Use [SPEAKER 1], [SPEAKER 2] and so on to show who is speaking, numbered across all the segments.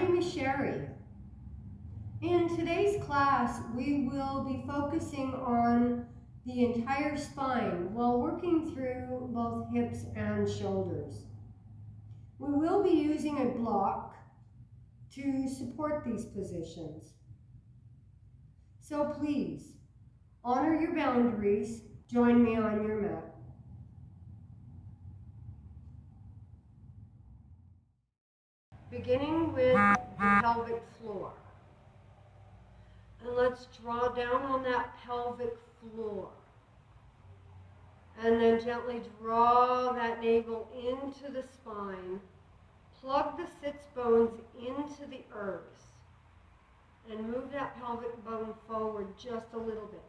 [SPEAKER 1] name is Sherry. In today's class, we will be focusing on the entire spine while working through both hips and shoulders. We will be using a block to support these positions. So please, honor your boundaries. Join me on your mat. Beginning with the pelvic floor. And let's draw down on that pelvic floor. And then gently draw that navel into the spine. Plug the sits bones into the earth. And move that pelvic bone forward just a little bit.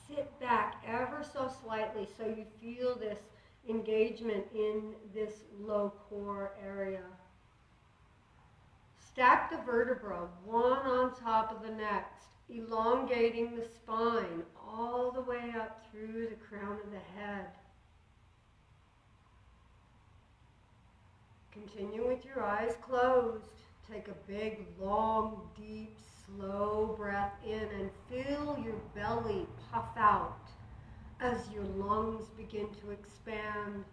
[SPEAKER 1] Sit back ever so slightly so you feel this engagement in this low core area. Stack the vertebra one on top of the next, elongating the spine all the way up through the crown of the head. Continue with your eyes closed. Take a big, long, deep, slow breath in and feel your belly puff out as your lungs begin to expand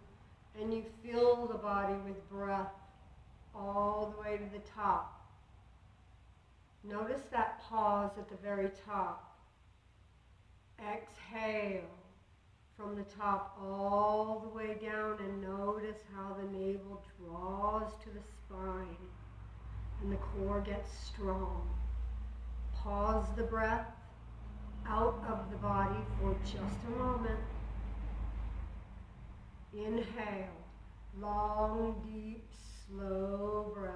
[SPEAKER 1] and you fill the body with breath all the way to the top. Notice that pause at the very top. Exhale from the top all the way down and notice how the navel draws to the spine and the core gets strong. Pause the breath out of the body for just a moment. Inhale, long, deep, slow breath.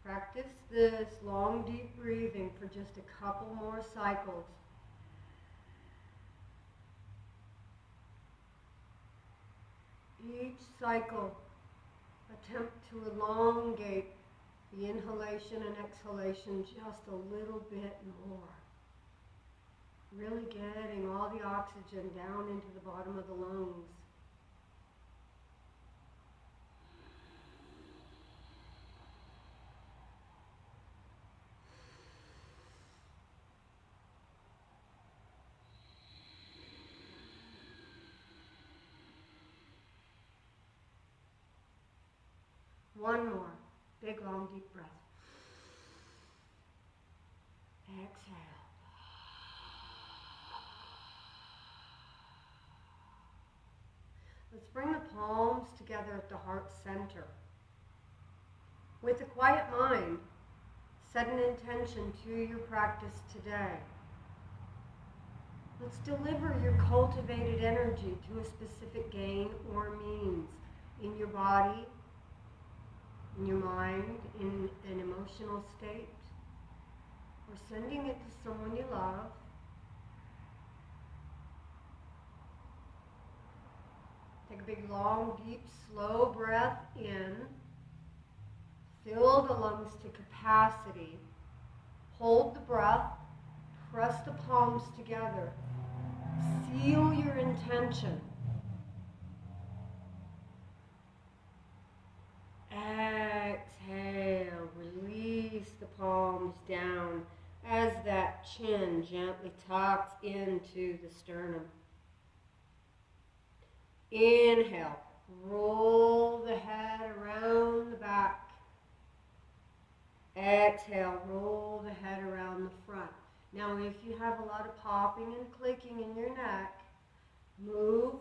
[SPEAKER 1] Practice this long, deep breathing for just a couple more cycles. Each cycle, attempt to elongate the inhalation and exhalation just a little bit more. Really getting all the oxygen down into the bottom of the lungs. One more. Big, long, deep breath. Exhale. Let's bring the palms together at the heart center. With a quiet mind, set an intention to your practice today. Let's deliver your cultivated energy to a specific gain or means in your body, in your mind, in an emotional state, or sending it to someone you love. Take a big, long, deep, slow breath in. Fill the lungs to capacity. Hold the breath. Press the palms together. Seal your intention. Exhale, release the palms down as that chin gently tucks into the sternum. Inhale, roll the head around the back. Exhale, roll the head around the front. Now if you have a lot of popping and clicking in your neck, move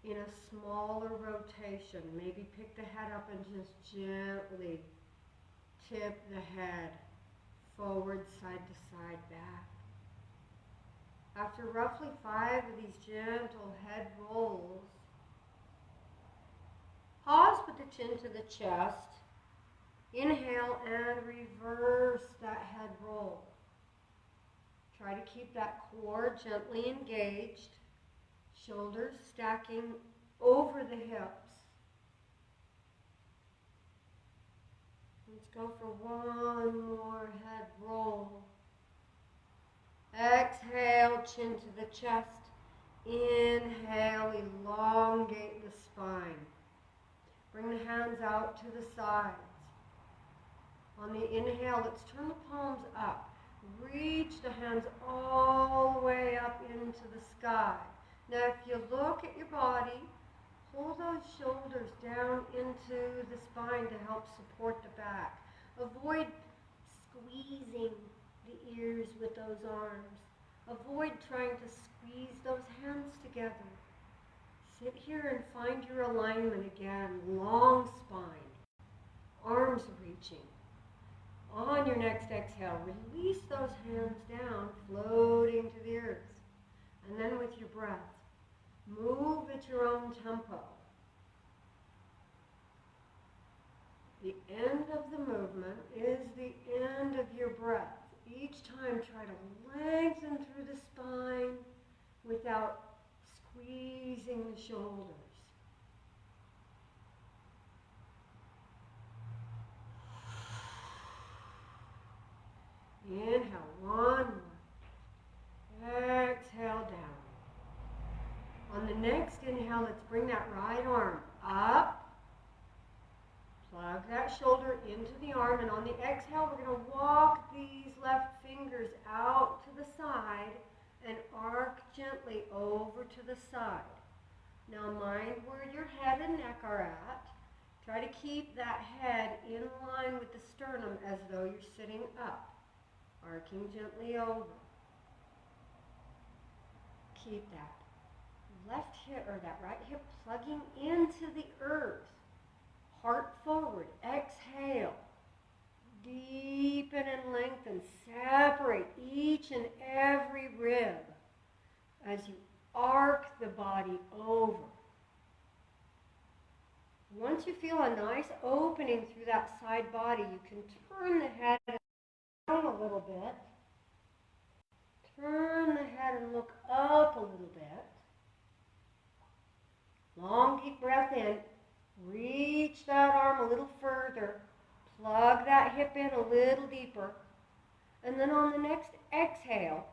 [SPEAKER 1] in a smaller rotation. Maybe pick the head up and just gently tip the head forward, side to side, back. After roughly 5 of these gentle head rolls, pause with the chin to the chest. Inhale and reverse that head roll. Try to keep that core gently engaged. Shoulders stacking over the hips. Let's go for one more head roll. Exhale, chin to the chest. Inhale, elongate the spine. Bring the hands out to the sides. On the inhale, let's turn the palms up. Reach the hands all the way up into the sky. Now, if you look at your body, pull those shoulders down into the spine to help support the back. Avoid squeezing the ears with those arms. Avoid trying to squeeze those hands together. Sit here and find your alignment again. Long spine, arms reaching. On your next exhale, release those hands down, floating to the earth. And then with your breath, move at your own tempo. The end of the movement is the end of your breath. Each time try to lengthen through the spine without squeezing the shoulders. Inhale, one more. Exhale down. On the next inhale, let's bring that right arm up. Plug that shoulder into the arm, and on the exhale, we're going to walk these left fingers out to the side and arc gently over to the side. Now mind where your head and neck are at. Try to keep that head in line with the sternum as though you're sitting up, arcing gently over. Keep that left hip or that right hip plugging into the earth. Heart forward. Exhale. Deepen and lengthen. Separate each and every rib as you arc the body over. Once you feel a nice opening through that side body, you can turn the head down a little bit. Turn the head and look up a little bit. Long deep breath in. Reach that arm a little further. Plug that hip in a little deeper. And then on the next exhale,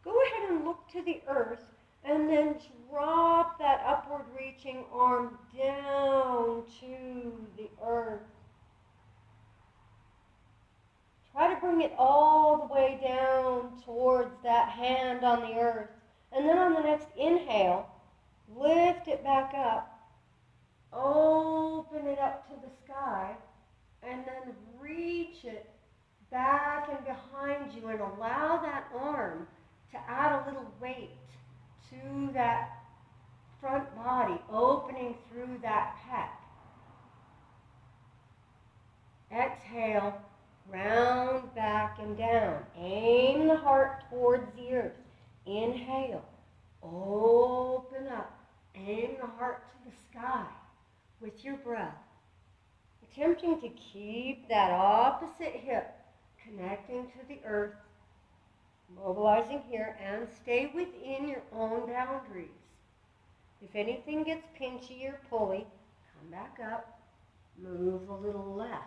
[SPEAKER 1] go ahead and look to the earth and then drop that upward reaching arm down to the earth. Try to bring it all the way down towards that hand on the earth. And then on the next inhale, lift it back up. Open it up to the sky, and then reach it back and behind you and allow that arm to add a little weight to that front body, opening through that pec. Exhale, round back and down. Aim the heart towards the earth. Inhale, open up. Aim the heart to the sky. With your breath, attempting to keep that opposite hip connecting to the earth, mobilizing here, and stay within your own boundaries. If anything gets pinchy or pulley, come back up, move a little less.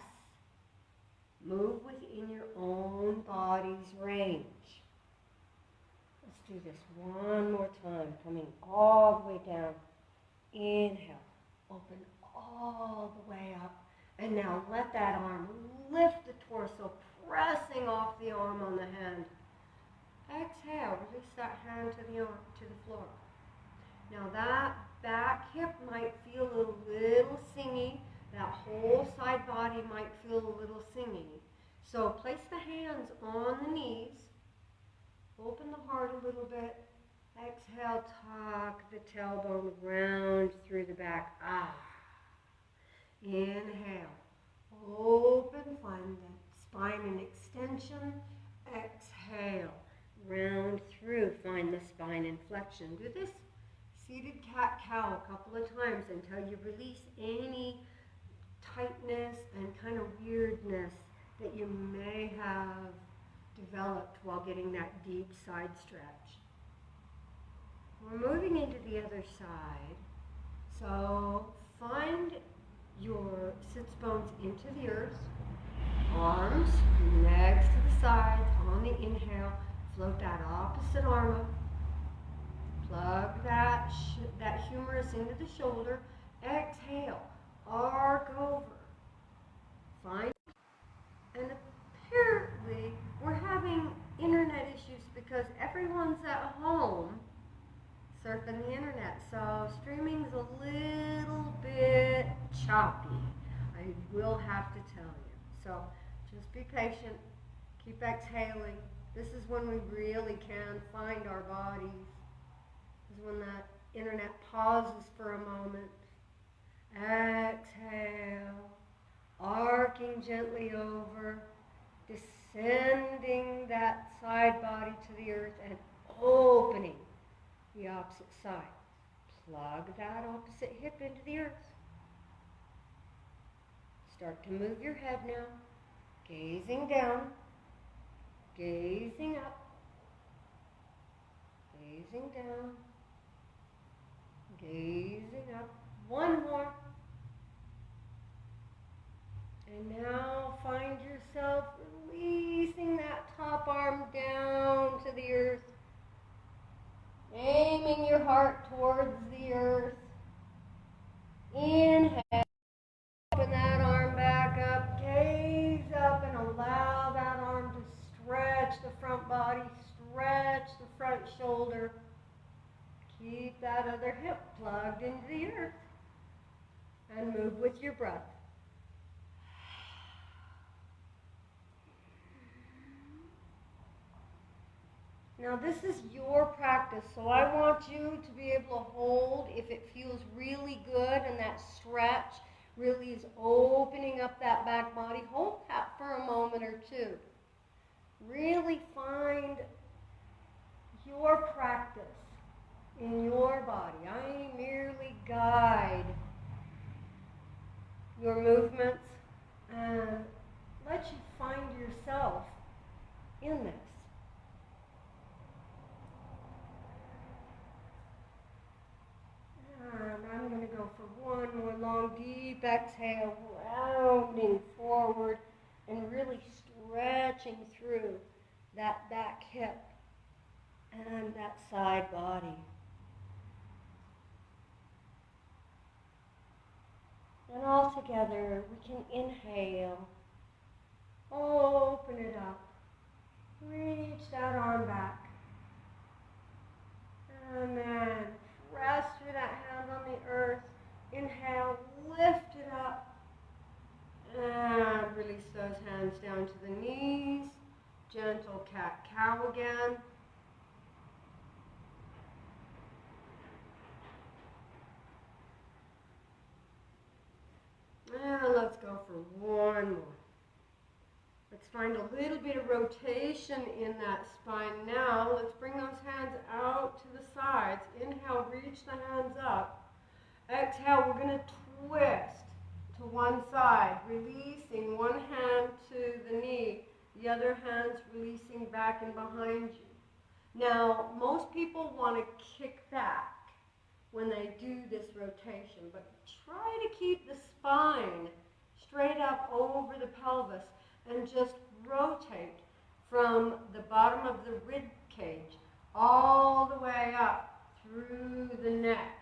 [SPEAKER 1] Move within your own body's range. Let's do this one more time, coming all the way down. Inhale, open all the way up, and now let that arm lift the torso, pressing off the arm on the hand. Exhale, release that hand to the arm, to the floor. Now that back hip might feel a little singy. That whole side body might feel a little singy. So place the hands on the knees. Open the heart a little bit. Exhale, tuck the tailbone round through the back. Inhale. Open, find the spine in extension. Exhale. Round through, find the spine in flexion. Do this seated cat-cow a couple of times until you release any tightness and kind of weirdness that you may have developed while getting that deep side stretch. We're moving into the other side. So find your sits bones into the earth. Arms next to the sides. On the inhale, float that opposite arm up. Plug that humerus into the shoulder. Exhale, arc over. Find and because everyone's at home surfing the internet, so streaming's a little bit choppy. I will have to tell you. So just be patient, keep exhaling. This is when we really can find our bodies. This is when that internet pauses for a moment. Exhale, arcing gently over, descending that side body to the earth and opening the opposite side. Plug that opposite hip into the earth. Start to move your head now, gazing down, gazing up, gazing down, gazing up. One more. And now find yourself releasing that top arm down to the earth, aiming your heart towards the earth. Inhale, open that arm back up, gaze up and allow that arm to stretch the front body, stretch the front shoulder. Keep that other hip plugged into the earth and move with your breath. Now this is your practice, so I want you to be able to hold if it feels really good and that stretch really is opening up that back body. Hold that for a moment or two. Really find your practice in your body. I merely guide your movements and let you find yourself in this. And I'm going to go for one more long, deep exhale, rounding forward and really stretching through that back hip and that side body. And all together, we can inhale, open it up, reach that arm back, and then press through that hand on the earth. Inhale, lift it up, and release those hands down to the knees. Gentle cat-cow again. And let's go for one more. Let's find a little bit of rotation in that spine now. Let's bring those hands out to the sides. Inhale, reach the hands up. Exhale, we're going to twist to one side, releasing one hand to the knee, the other hand's releasing back and behind you. Now, most people want to kick back when they do this rotation, but try to keep the spine straight up over the pelvis and just rotate from the bottom of the rib cage all the way up through the neck.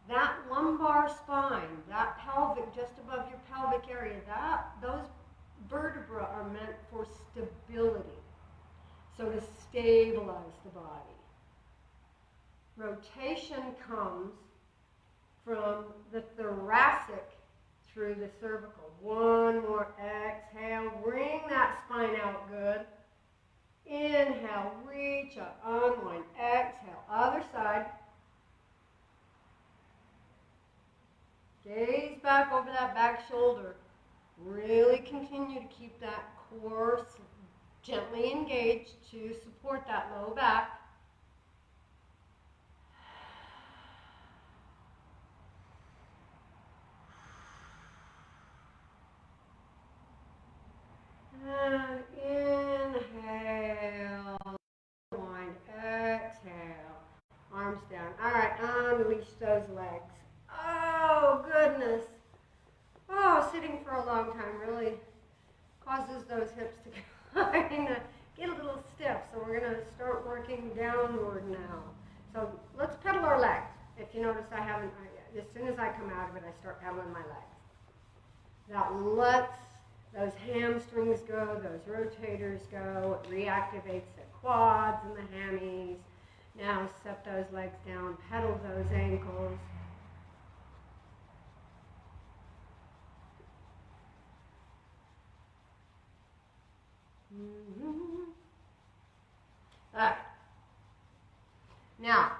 [SPEAKER 1] That lumbar spine, that pelvic just above your pelvic area, those vertebrae are meant for stability, so to stabilize the body. Rotation comes from the thoracic through the cervical. One more exhale, bring that spine out good. Inhale, reach up, unwind, exhale, other side. Gaze back over that back shoulder. Really continue to keep that core gently engaged to support that low back. And inhale, unwind, exhale, arms down. All right, unleash those legs. Oh, goodness. Oh, sitting for a long time really causes those hips to kind of get a little stiff. So we're going to start working downward now. So let's pedal our legs. If you notice, I haven't, as soon as I come out of it, I start pedaling my legs. That lets those hamstrings go, those rotators go, it reactivates the quads and the hammies. Now step those legs down, pedal those ankles. All right. Now,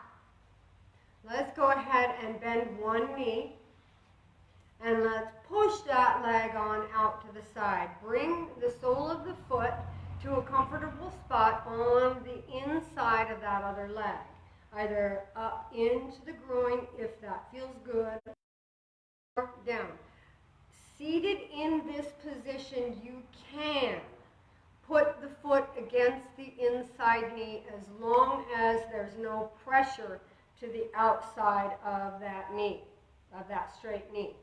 [SPEAKER 1] let's go ahead and bend one knee. And let's push that leg on out to the side. Bring the sole of the foot to a comfortable spot on the inside of that other leg. Either up into the groin if that feels good, or down. Seated in this position, you can put the foot against the inside knee as long as there's no pressure to the outside of that knee, of that straight knee.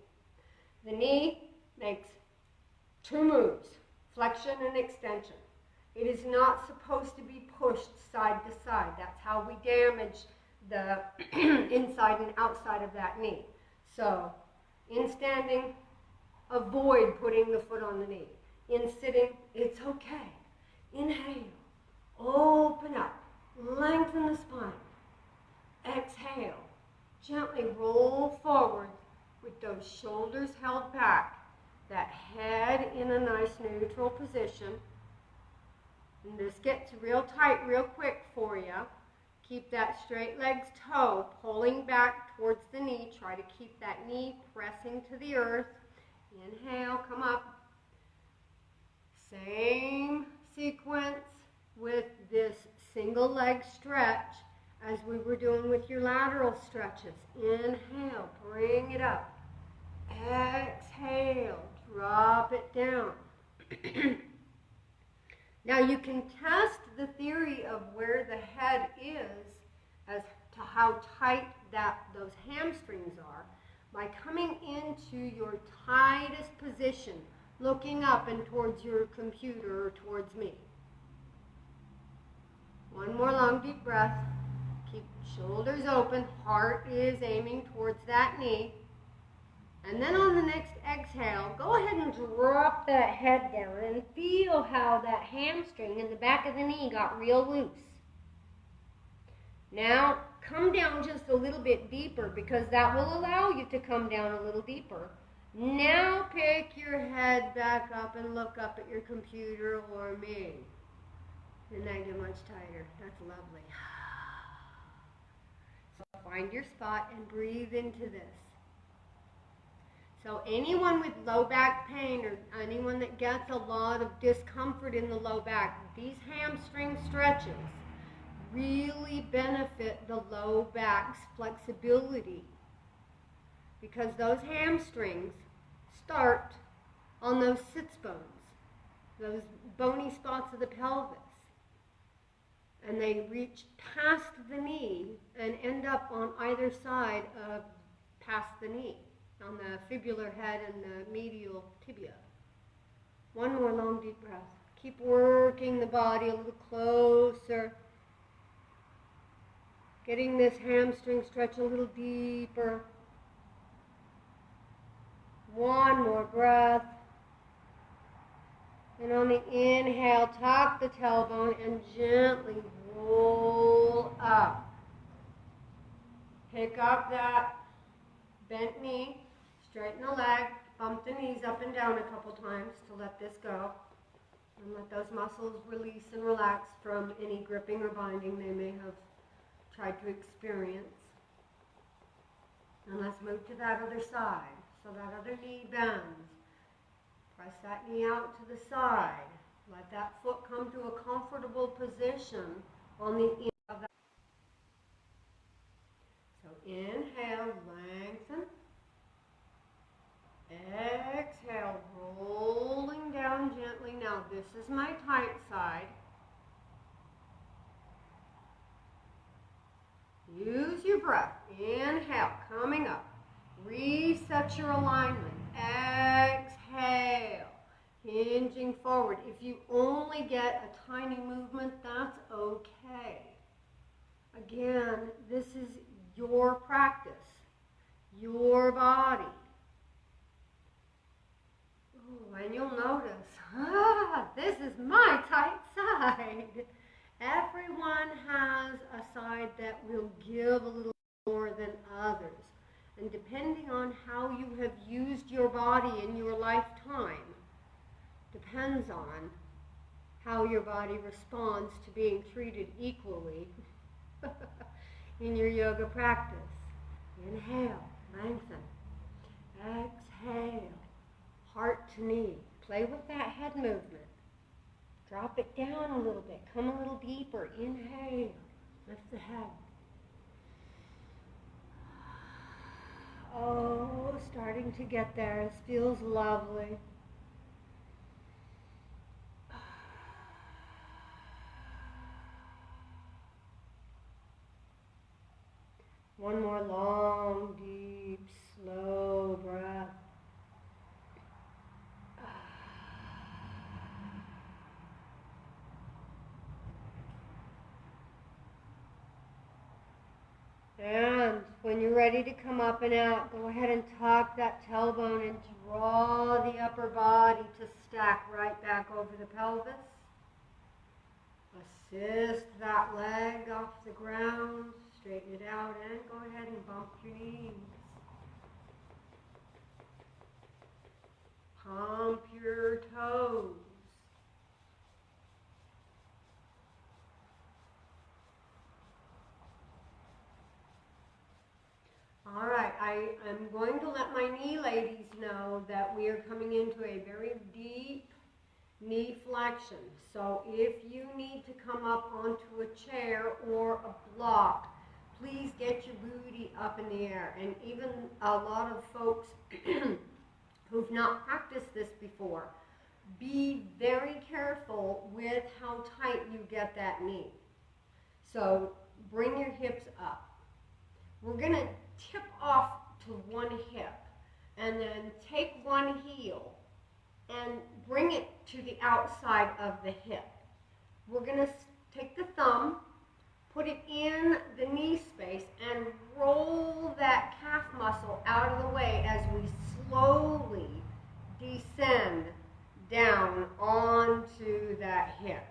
[SPEAKER 1] The knee makes two moves, flexion and extension. It is not supposed to be pushed side to side. That's how we damage the inside and outside of that knee. So, in standing, avoid putting the foot on the knee. In sitting, it's okay. Inhale, open up, lengthen the spine. Exhale, gently roll forward with those shoulders held back, that head in a nice neutral position. And this gets real tight real quick for you. Keep that straight leg's toe pulling back towards the knee. Try to keep that knee pressing to the earth. Inhale, come up. Same sequence with this single leg stretch as we were doing with your lateral stretches. Inhale, bring it up. Exhale, drop it down. Now you can test the theory of where the head is as to how tight those hamstrings are by coming into your tightest position, looking up and towards your computer or towards me. One more long deep breath. Keep shoulders open, heart is aiming towards that knee. And then on the next exhale, go ahead and drop that head down and feel how that hamstring in the back of the knee got real loose. Now, come down just a little bit deeper because that will allow you to come down a little deeper. Now pick your head back up and look up at your computer or me. Didn't that get much tighter? That's lovely. So find your spot and breathe into this. So anyone with low back pain or anyone that gets a lot of discomfort in the low back, these hamstring stretches really benefit the low back's flexibility because those hamstrings start on those sits bones, those bony spots of the pelvis, and they reach past the knee and end up on either side of past the knee, on the fibular head and the medial tibia. One more long deep breath. Keep working the body a little closer. Getting this hamstring stretch a little deeper. One more breath. And on the inhale, tuck the tailbone and gently roll up. Pick up that bent knee. Straighten the leg, bump the knees up and down a couple times to let this go. And let those muscles release and relax from any gripping or binding they may have tried to experience. And let's move to that other side. So that other knee bends. Press that knee out to the side. Let that foot come to a comfortable position on the end of that. So inhale, lengthen. Exhale, rolling down gently. Now this is my tight side. Use your breath. Inhale, coming up. Reset your alignment. Exhale, hinging forward. If you only get a tiny movement, that's okay. Again, this is your practice, your body. Ooh, and you'll notice, this is my tight side. Everyone has a side that will give a little more than others. And depending on how you have used your body in your lifetime, depends on how your body responds to being treated equally in your yoga practice. Inhale, lengthen. Exhale, heart to knee. Play with that head movement. Drop it down a little bit. Come a little deeper. Inhale, lift the head. Oh, starting to get there. This feels lovely. One more long, deep, slow breath. And when you're ready to come up and out, go ahead and tuck that tailbone and draw the upper body to stack right back over the pelvis. Assist that leg off the ground, straighten it out, and go ahead and bump your knees. Pump your toes. All right, I am going to let my knee ladies know that we are coming into a very deep knee flexion. So if you need to come up onto a chair or a block, please get your booty up in the air. And even a lot of folks who've not practiced this before, be very careful with how tight you get that knee. So bring your hips up. We're going to tip off to one hip and then take one heel and bring it to the outside of the hip. We're going to take the thumb, put it in the knee space, and roll that calf muscle out of the way as we slowly descend down onto that hip.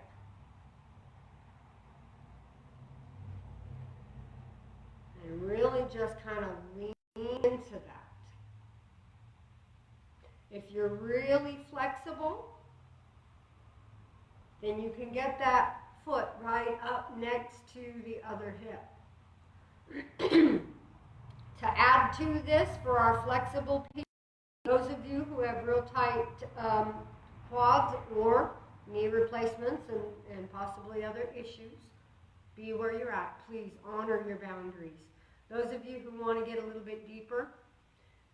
[SPEAKER 1] And really just kind of lean into that. If you're really flexible, then you can get that foot right up next to the other hip. To add to this, for our flexible people, those of you who have real tight quads or knee replacements and possibly other issues, be where you're at. Please honor your boundaries. Those of you who want to get a little bit deeper,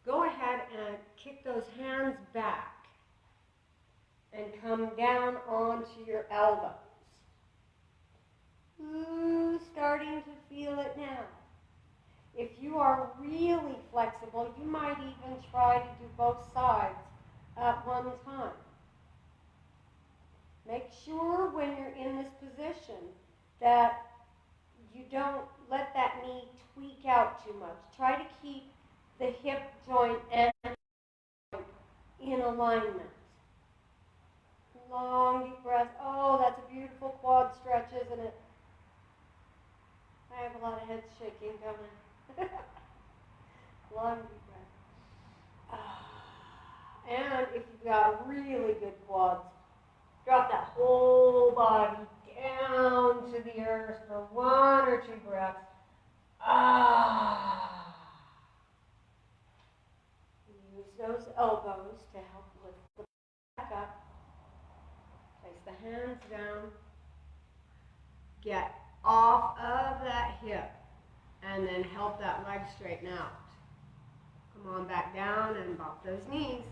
[SPEAKER 1] go ahead and kick those hands back and come down onto your elbows. Ooh, starting to feel it now. If you are really flexible, you might even try to do both sides at one time. Make sure when you're in this position that you don't let that knee tweak out too much. Try to keep the hip joint and in alignment. Long deep breath. Oh, that's a beautiful quad stretch, isn't it? I have a lot of head shaking, don't I? Long deep breath. And if you've got really good quads, drop that whole body down to the earth for 1 or 2 breaths. Use those elbows to help lift the back up. Place the hands down. Get off of that hip and then help that leg straighten out. Come on back down and bump those knees.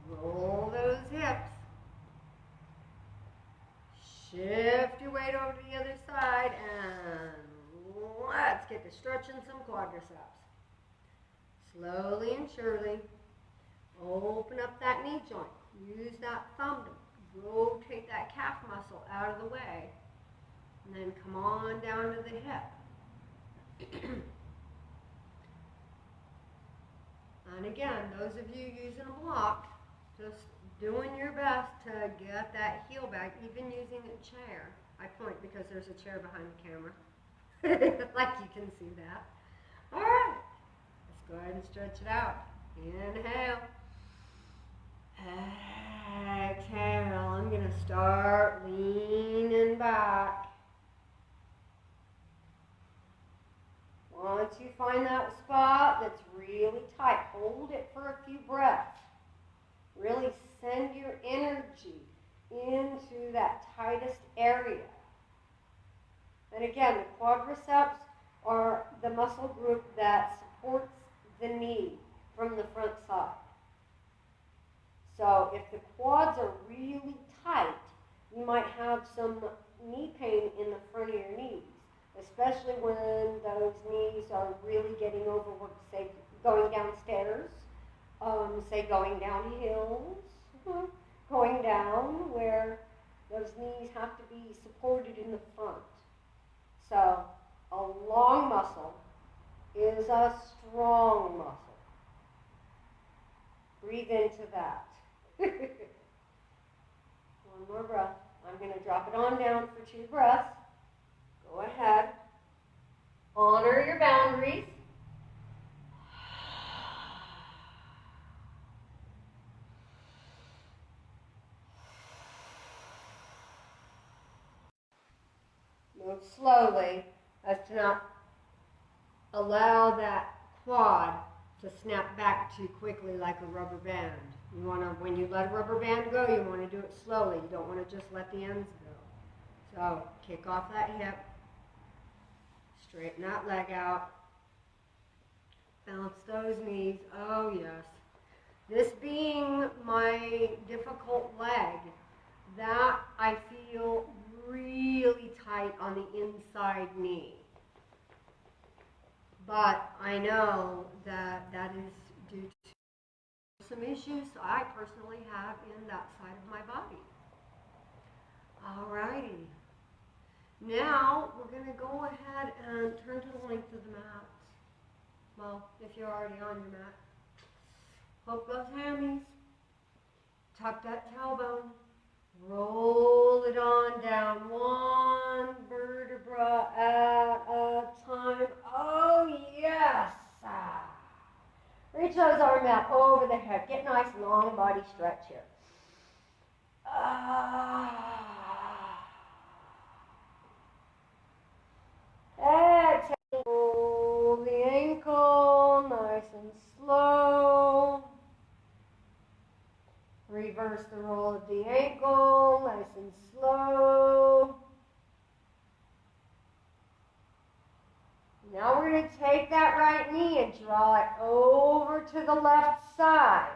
[SPEAKER 1] Roll those hips. Shift your weight over to the other side and let's get to stretching some quadriceps. Slowly and surely, open up that knee joint. Use that thumb to rotate that calf muscle out of the way. And then come on down to the hip. And again, those of you using a block, just doing your best to get that heel back, even using a chair. I point because there's a chair behind the camera. Like you can see that. All right. Let's go ahead and stretch it out. Inhale. Exhale. I'm going to start leaning back. Once you find that spot that's really tight, hold it for a few breaths. Really send your energy into that tightest area. And again, the quadriceps are the muscle group that supports the knee from the front side. So if the quads are really tight, you might have some knee pain in the front of your knees, especially when those knees are really getting overworked, say going downstairs, say going down hills, going down where those knees have to be supported in the front. So a long muscle is a strong muscle. Breathe into that. One more breath. I'm going to drop it on down for 2 breaths. Go ahead. Honor your boundaries. Move slowly as to not allow that quad to snap back too quickly like a rubber band. You want to, when you let a rubber band go, you want to do it slowly. You don't want to just let the ends go. So kick off that hip, straighten that leg out, bounce those knees. Oh yes. This being my difficult leg, that I feel really tight on the inside knee. But I know that that is due to some issues I personally have in that side of my body. Alrighty. Now we're going to go ahead and turn to the length of the mat. Well, if you're already on your mat. Poke those hammies. Tuck that tailbone. Roll it on down, one vertebra at a time. Oh, yes. Reach those arms out over the head. Get nice long body stretch here. Exhale. Roll the ankle nice and slow. Reverse the roll of the ankle, nice and slow. Now we're going to take that right knee and draw it over to the left side.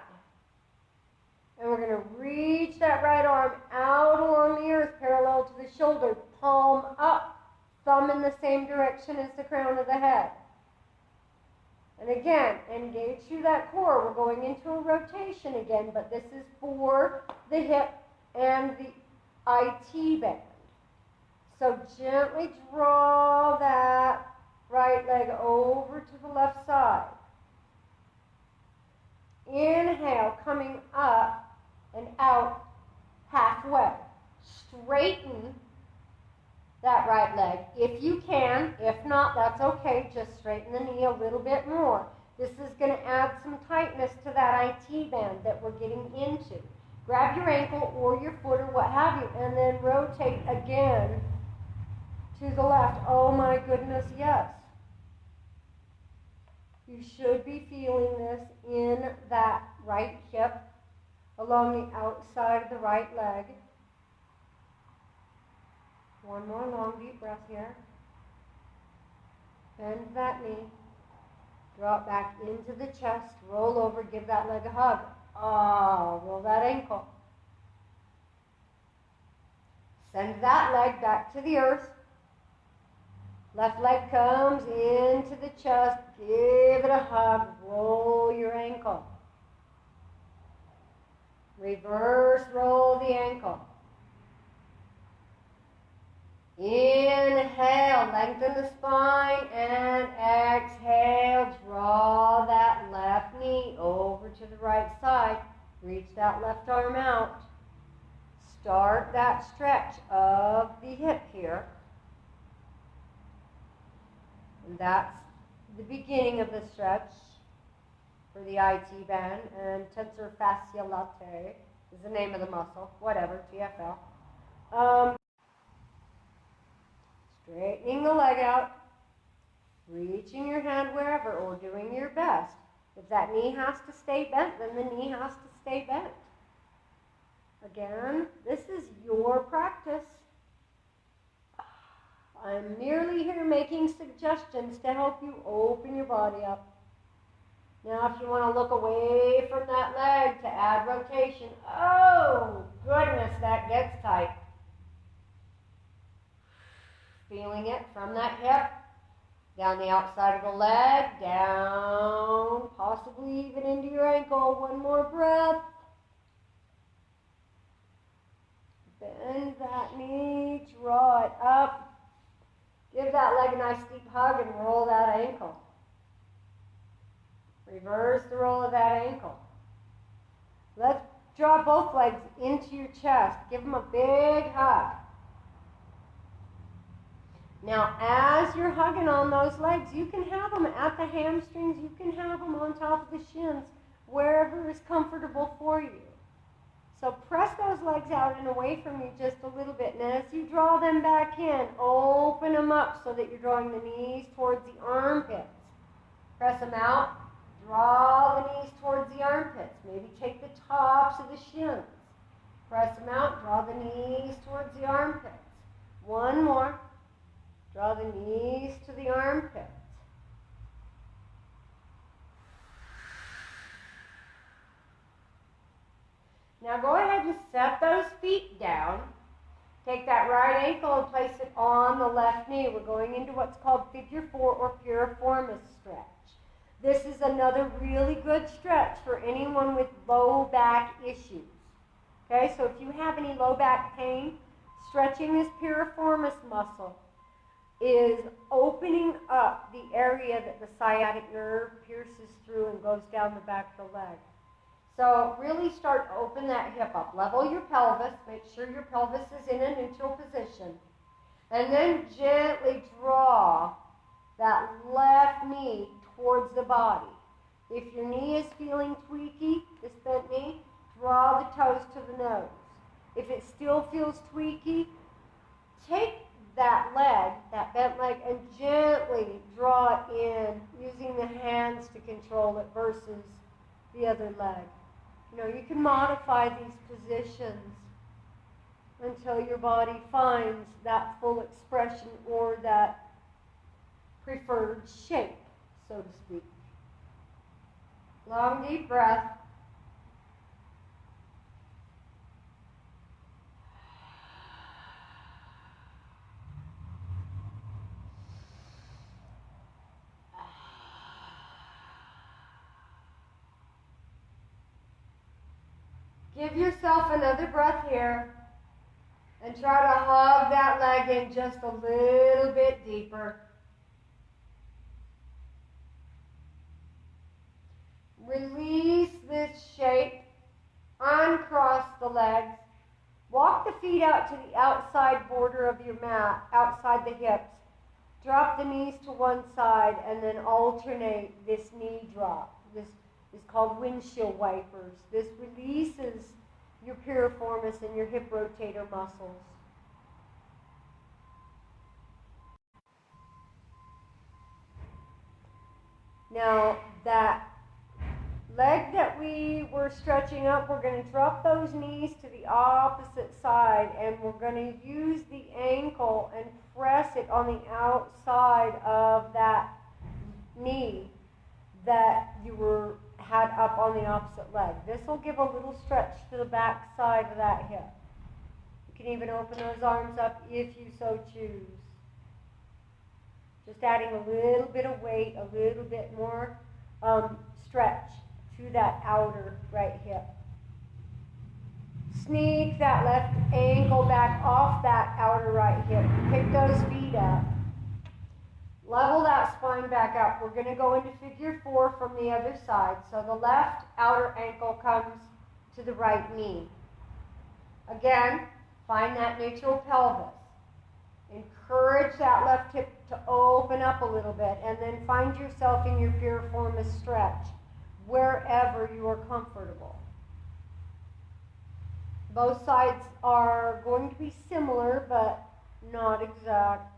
[SPEAKER 1] And we're going to reach that right arm out along the earth, parallel to the shoulder, palm up, thumb in the same direction as the crown of the head. And again, engage through that core. We're going into a rotation again, but this is for the hip and the IT band. So gently draw that right leg over to the left side. Inhale, coming up and out halfway. Straighten that right leg if you can. If not, that's okay. Just straighten the knee a little bit more. This is going to add some tightness to that IT band that we're getting into. Grab your ankle or your foot or what have you, and then rotate again to the left. Oh my goodness, yes. You should be feeling this in that right hip along the outside of the right leg. One more long deep breath here. Bend that knee. Draw it back into the chest. Roll over. Give that leg a hug. Roll that ankle. Send that leg back to the earth. Left leg comes into the chest. Give it a hug. Roll your ankle. Reverse roll the ankle. Inhale, lengthen the spine, and exhale, draw that left knee over to the right side. Reach that left arm out. Start that stretch of the hip here. And that's the beginning of the stretch for the IT band. And tensor fascia latae is the name of the muscle. Whatever, TFL. Straightening the leg out. Reaching your hand wherever, or doing your best. If that knee has to stay bent, then the knee has to stay bent. Again, this is your practice. I'm merely here making suggestions to help you open your body up. Now, if you want to look away from that leg to add rotation, oh, goodness, that gets tight. Feeling it from that hip, down the outside of the leg, down, possibly even into your ankle. One more breath. Bend that knee, draw it up. Give that leg a nice deep hug and roll that ankle. Reverse the roll of that ankle. Let's draw both legs into your chest. Give them a big hug. Now, as you're hugging on those legs, you can have them at the hamstrings. You can have them on top of the shins, wherever is comfortable for you. So press those legs out and away from you just a little bit. And as you draw them back in, open them up so that you're drawing the knees towards the armpits. Press them out. Draw the knees towards the armpits. Maybe take the tops of the shins. Press them out. Draw the knees towards the armpits. One more. Draw the knees to the armpits. Now go ahead and set those feet down. Take that right ankle and place it on the left knee. We're going into what's called figure 4 or piriformis stretch. This is another really good stretch for anyone with low back issues. Okay, so if you have any low back pain, stretching this piriformis muscle is opening up the area that the sciatic nerve pierces through and goes down the back of the leg. So really start to open that hip up. Level your pelvis. Make sure your pelvis is in a neutral position. And then gently draw that left knee towards the body. If your knee is feeling tweaky, this bent knee, draw the toes to the nose. If it still feels tweaky, take that leg, that bent leg, and gently draw it in using the hands to control it versus the other leg. You know, you can modify these positions until your body finds that full expression or that preferred shape, so to speak. Long, deep breath. Give yourself another breath here and try to hug that leg in just a little bit deeper. Release this shape, uncross the legs, walk the feet out to the outside border of your mat, outside the hips. Drop the knees to one side and then alternate this knee drop. This is called Windshield Wipers. This releases your piriformis and your hip rotator muscles. Now, that leg that we were stretching up, we're going to drop those knees to the opposite side, and we're going to use the ankle and press it on the outside of that knee that you had up on the opposite leg. This will give a little stretch to the back side of that hip. You can even open those arms up if you so choose. Just adding a little bit of weight, a little bit more stretch to that outer right hip. Sneak that left ankle back off that outer right hip. Pick those feet up. Level that spine back up. We're going to go into figure 4 from the other side. So the left outer ankle comes
[SPEAKER 2] to the right knee. Again, find that neutral pelvis. Encourage that left hip to open up a little bit, and then find yourself in your piriformis stretch, wherever you are comfortable. Both sides are going to be similar, but not exact.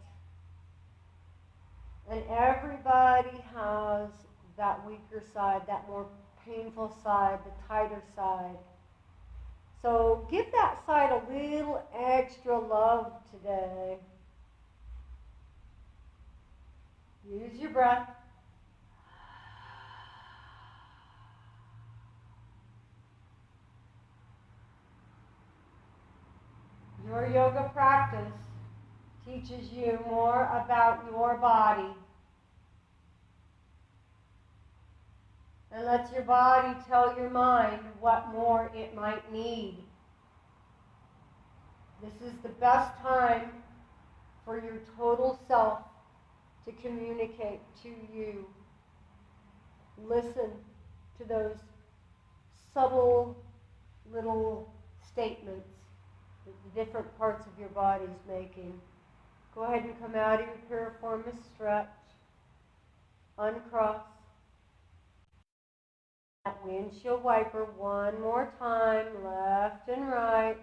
[SPEAKER 2] And everybody has that weaker side, that more painful side, the tighter side. So give that side a little extra love today. Use your breath. Your yoga practice teaches you more about your body and lets your body tell your mind what more it might need. This is the best time for your total self to communicate to you. Listen to those subtle little statements that the different parts of your body is making. Go ahead and come out of your piriformis stretch. Uncross. That windshield wiper one more time, left and right.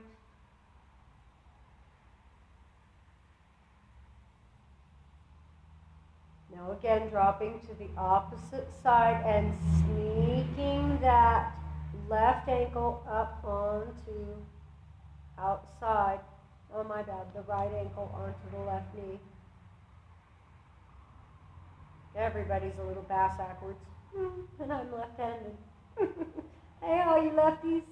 [SPEAKER 2] Now again, dropping to the opposite side and sneaking that left ankle up onto outside. Oh my bad, the right ankle onto the left knee. Everybody's a little bass backwards. And I'm left-handed. Hey, all you lefties.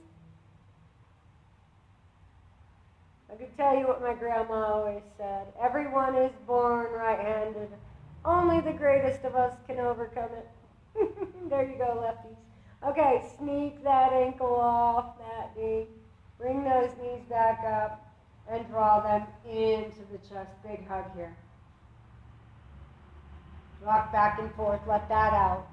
[SPEAKER 2] I could tell you what my grandma always said. Everyone is born right-handed. Only the greatest of us can overcome it. There you go, lefties. Okay, sneak that ankle off that knee. Bring those knees back up and draw them into the chest. Big hug here. Rock back and forth. Let that out.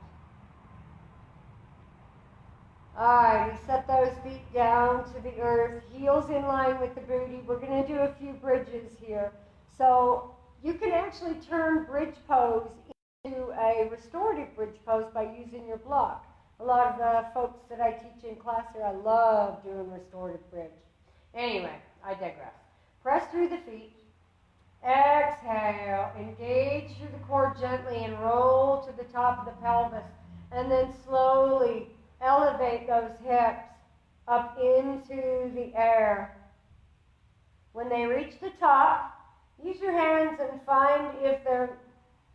[SPEAKER 2] Alright, we set those feet down to the earth, heels in line with the booty. We're going to do a few bridges here. So you can actually turn bridge pose into a restorative bridge pose by using your block. A lot of the folks that I teach in class here, I love doing restorative bridge. Anyway, I digress. Press through the feet. Exhale, engage through the core gently and roll to the top of the pelvis. And then slowly elevate those hips up into the air. When they reach the top, use your hands and find if they're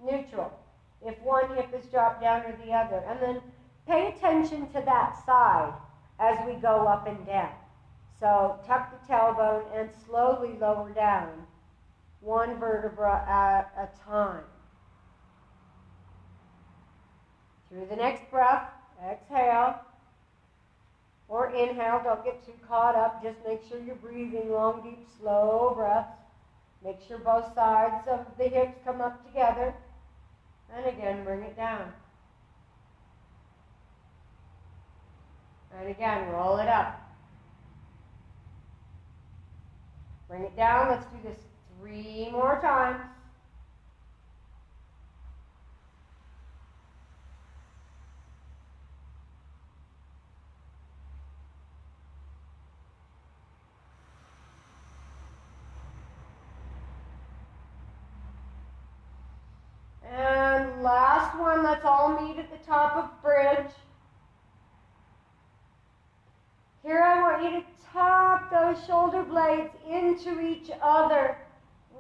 [SPEAKER 2] neutral, if one hip is dropped down or the other. And then pay attention to that side as we go up and down. So tuck the tailbone and slowly lower down, one vertebra at a time. Through the next breath, exhale or inhale. Don't get too caught up. Just make sure you're breathing long, deep, slow breaths. Make sure both sides of the hips come up together. And again, bring it down. And again, roll it up. Bring it down. Let's do this 3 more times. And last one, let's all meet at the top of bridge. Here I want you to tuck those shoulder blades into each other.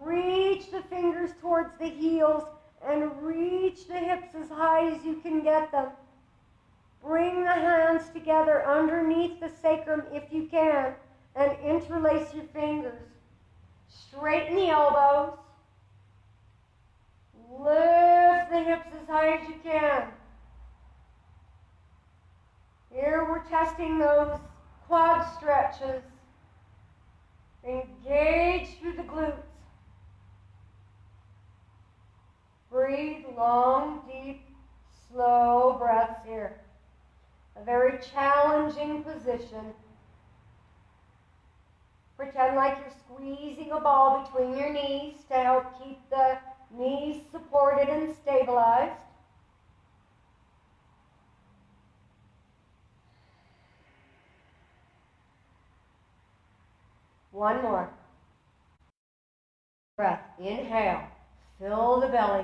[SPEAKER 2] Reach the fingers towards the heels and reach the hips as high as you can get them. Bring the hands together underneath the sacrum if you can and interlace your fingers. Straighten the elbows. Lift the hips as high as you can. Here we're testing those quad stretches. Engage through the glutes. Breathe long, deep, slow breaths here. A very challenging position Pretend like you're squeezing a ball between your knees to help keep the knees supported and stabilized. One more. Breath. Inhale. Fill the belly.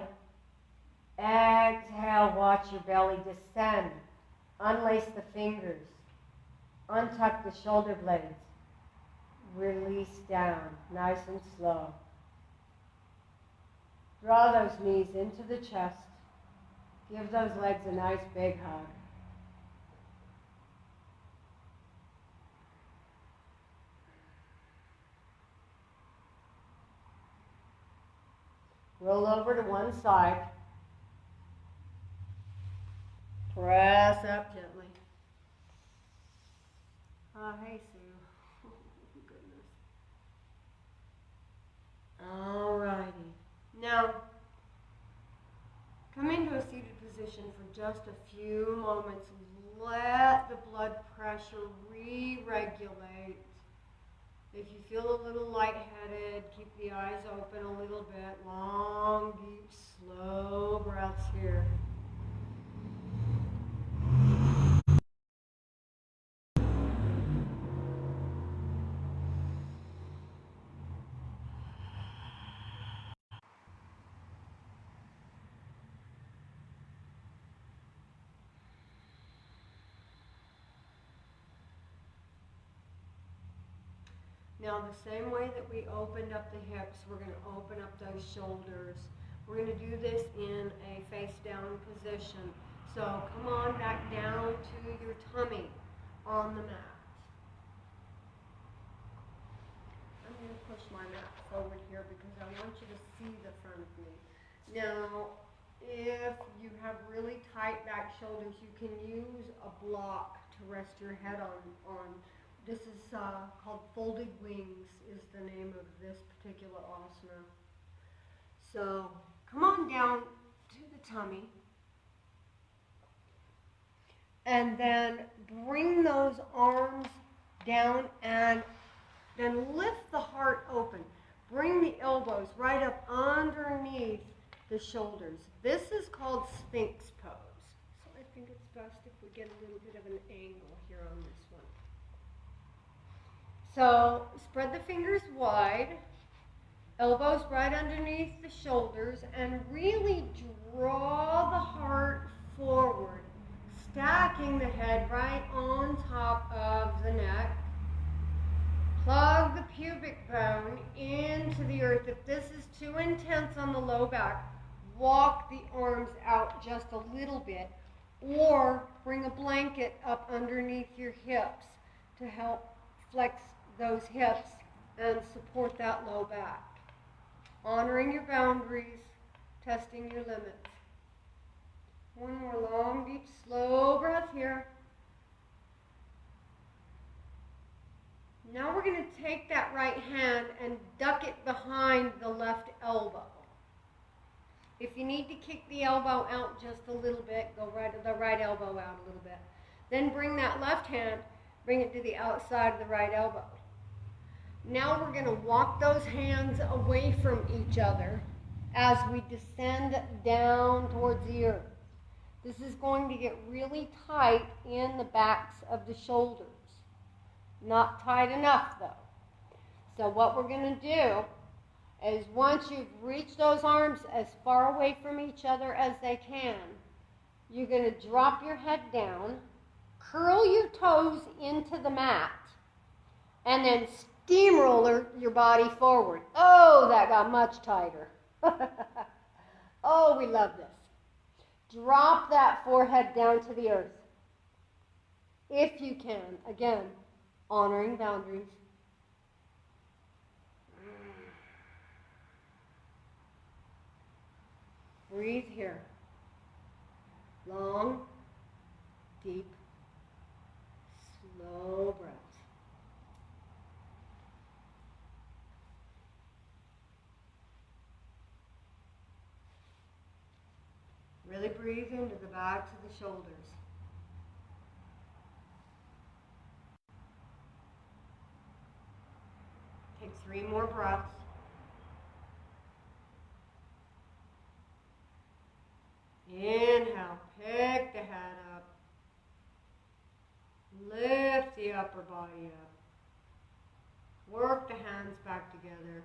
[SPEAKER 2] Exhale. Watch your belly descend. Unlace the fingers. Untuck the shoulder blades. Release down. Nice and slow. Draw those knees into the chest. Give those legs a nice big hug. Roll over to one side. Press up gently. Oh, hey, Sue. Oh, goodness. All righty. Now, come into a seated position for just a few moments. Let the blood pressure re-regulate. If you feel a little lightheaded, keep the eyes open a little bit. Long, deep, slow breaths here. Now, the same way that we opened up the hips, we're going to open up those shoulders. We're going to do this in a face down position. So come on back down to your tummy on the mat. I'm going to push my mat forward here because I want you to see the front of me. Now, if you have really tight back shoulders, you can use a block to rest your head on. This is called folded wings is the name of this particular asana. So come on down to the tummy and then bring those arms down and then lift the heart open. Bring the elbows right up underneath the shoulders. This is called Sphinx Pose. So I think it's best if we get a little bit of an angle here on this one. So spread the fingers wide, elbows right underneath the shoulders, and really draw the heart forward, stacking the head right on top of the neck. Plug the pubic bone into the earth. If this is too intense on the low back, walk the arms out just a little bit, or bring a blanket up underneath your hips to help flex those hips and support that low back. Honoring your boundaries, testing your limits. One more long, deep, slow breath here. Now we're going to take that right hand and duck it behind the left elbow. If you need to kick the elbow out just a little bit, go the right elbow out a little bit. Then bring that left hand, bring it to the outside of the right elbow. Now we're going to walk those hands away from each other as we descend down towards the earth. This is going to get really tight in the backs of the shoulders. Not tight enough though. So what we're going to do is once you've reached those arms as far away from each other as they can, you're going to drop your head down, curl your toes into the mat, and then steamroller your body forward. Oh, that got much tighter. Oh, we love this. Drop that forehead down to the earth. If you can, again, honoring boundaries. Breathe here. Long, deep, slow breaths. Really breathe into the backs of the shoulders.
[SPEAKER 1] 3 more breaths. Inhale, pick the head up. Lift the upper body up. Work the hands back together.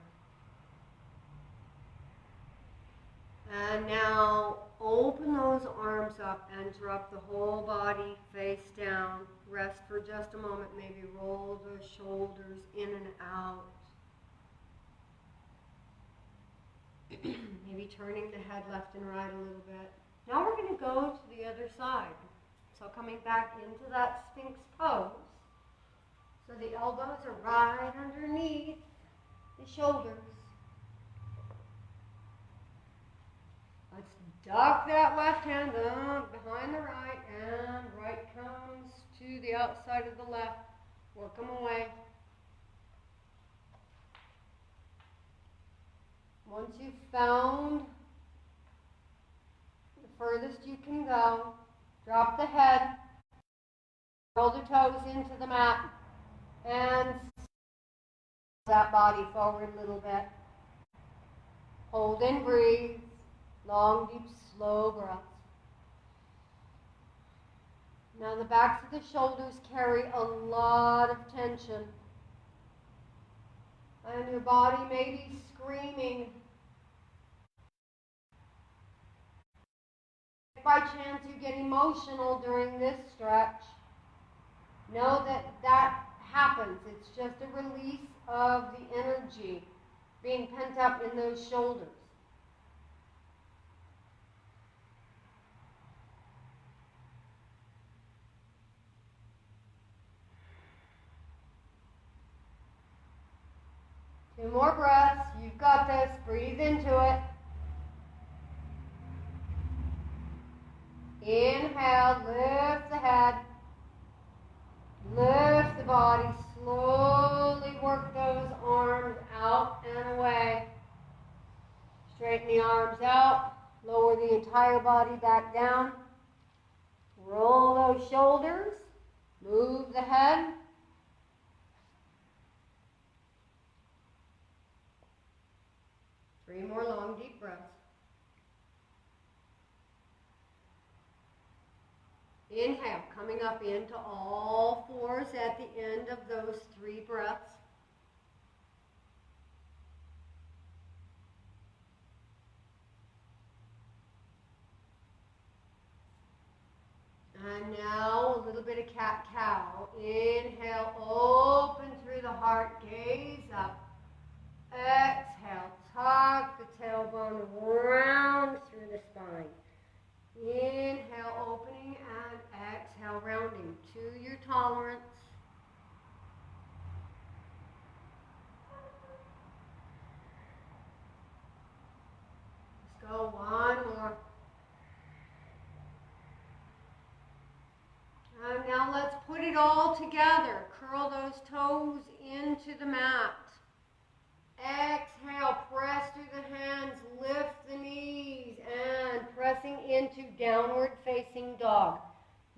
[SPEAKER 1] And now open those arms up and drop the whole body face down. Rest for just a moment. Maybe roll the shoulders in and out. Maybe turning the head left and right a little bit. Now we're going to go to the other side. So coming back into that Sphinx Pose. So the elbows are right underneath the shoulders. Let's duck that left hand up behind the right, and right comes to the outside of the left. Work them away. Once you've found the furthest you can go, drop the head, roll the toes into the mat, and that body forward a little bit. Hold and breathe. Long, deep, slow breaths. Now the backs of the shoulders carry a lot of tension. And your body may be screaming. If by chance you get emotional during this stretch, know that that happens. It's just a release of the energy being pent up in those shoulders. Two more breaths. You've got this. Breathe into it. Inhale, lift the head. Lift the body. Slowly work those arms out and away. Straighten the arms out. Lower the entire body back down. Roll those shoulders. Move the head. Three more long, deep breaths. Inhale, coming up into all fours at the end of those 3 breaths. And now a little bit of cat-cow. Inhale, open through the heart, gaze up. Exhale, tuck the tailbone round through the spine. Inhale, opening, and exhale, rounding to your tolerance. Let's go one more. And now let's put it all together. Curl those toes into the mat. Exhale, press through the hands, lift the knees, and pressing into downward facing dog.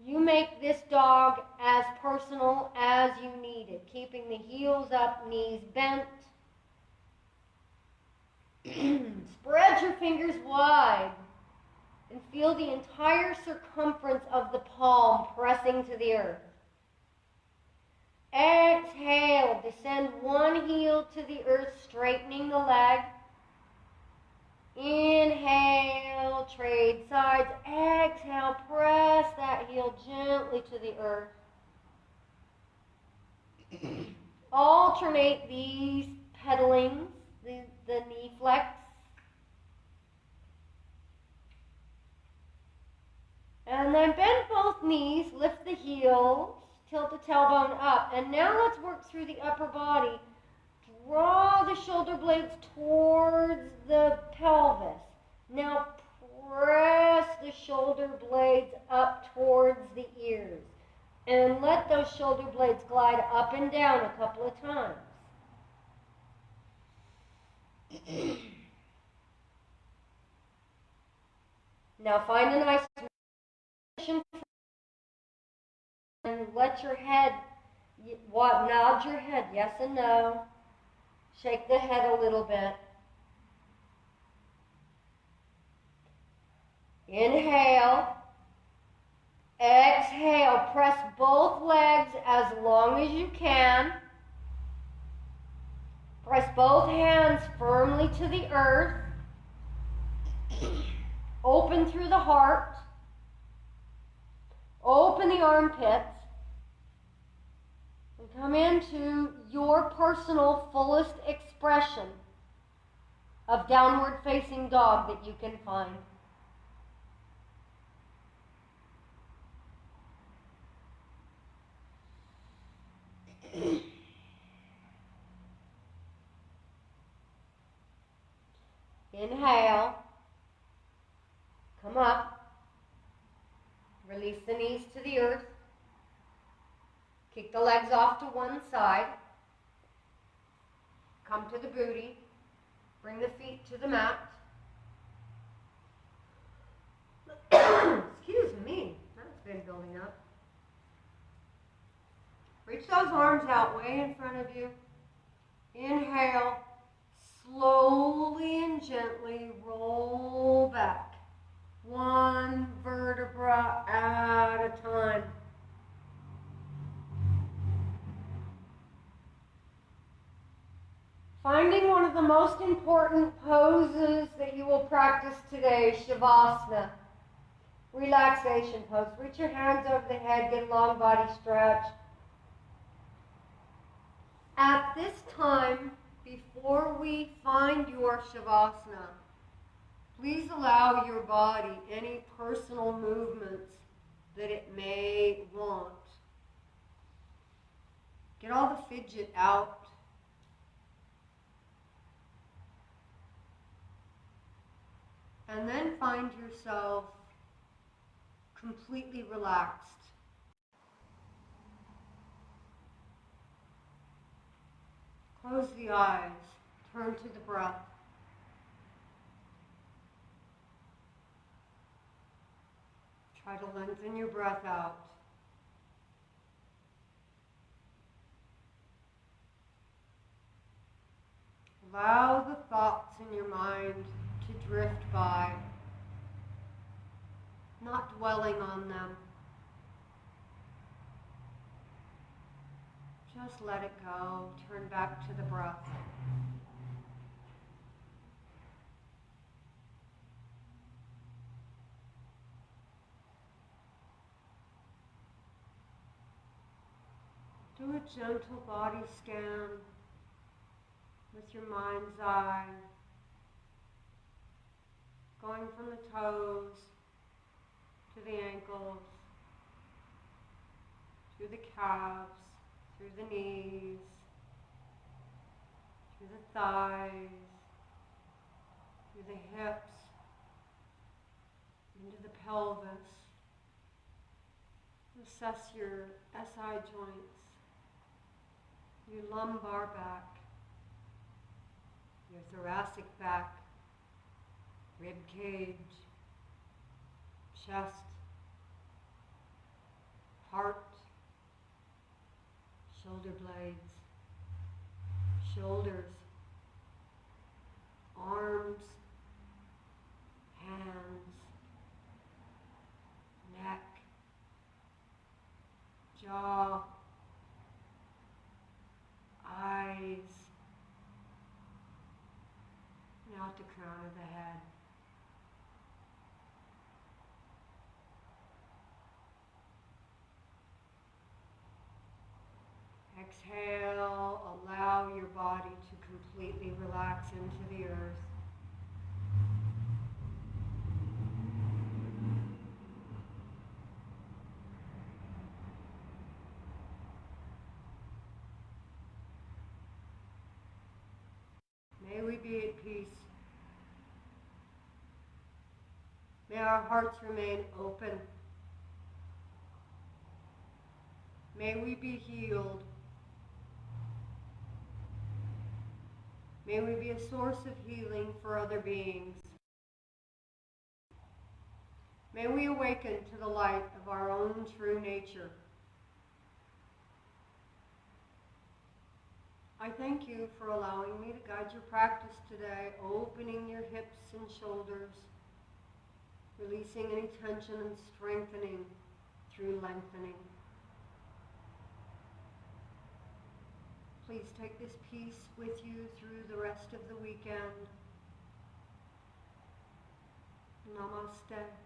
[SPEAKER 1] You make this dog as personal as you need it, keeping the heels up, knees bent. Spread your fingers wide and feel the entire circumference of the palm pressing to the earth. Exhale, descend one heel to the earth, straightening the leg. Inhale, trade sides. Exhale, press that heel gently to the earth. Alternate these pedalings, the knee flex. And then bend both knees, lift the heels. Tilt the tailbone up. And now let's work through the upper body. Draw the shoulder blades towards the pelvis. Now press the shoulder blades up towards the ears. And let those shoulder blades glide up and down a couple of times. Now find a nice position. And let your head, nod your head, yes and no.
[SPEAKER 2] Shake the head a little bit. Inhale. Exhale. Press both legs as long as you can. Press both hands firmly to the earth. Open through the heart. Open the armpits. And come into your personal fullest expression of downward facing dog that you can find. Inhale. Come up. Release the knees to the earth. Kick the legs off to one side. Come to the booty. Bring the feet to the mat. Excuse me. That's been building up. Reach those arms out way in front of you. Inhale. Slowly and gently roll back. One vertebra at a time. Finding one of the most important poses that you will practice today, Shavasana. Relaxation pose. Reach your hands over the head, get a long body stretch. At this time, before we find your Shavasana, please allow your body any personal movements that it may want. Get all the fidget out. And then find yourself completely relaxed. Close the eyes, turn to the breath. Try to lengthen your breath out. Allow the thoughts in your mind to drift by, not dwelling on them. Just let it go. Turn back to the breath. Do a gentle body scan with your mind's eye, going from the toes to the ankles, to the calves, through the knees, through the thighs, through the hips, into the pelvis. Assess your SI joints, your lumbar back, your thoracic back, rib cage, chest, heart, shoulder blades, shoulders, arms, hands, neck, jaw, eyes, and out the crown of the head. Exhale, allow your body to completely relax into the earth. May we be at peace. May our hearts remain open. May we be healed. May we be a source of healing for other beings. May we awaken to the light of our own true nature.
[SPEAKER 1] I thank you for allowing me to guide your practice today, opening your hips and shoulders, releasing any tension and strengthening through lengthening. Please take this piece with you through the rest of the weekend. Namaste.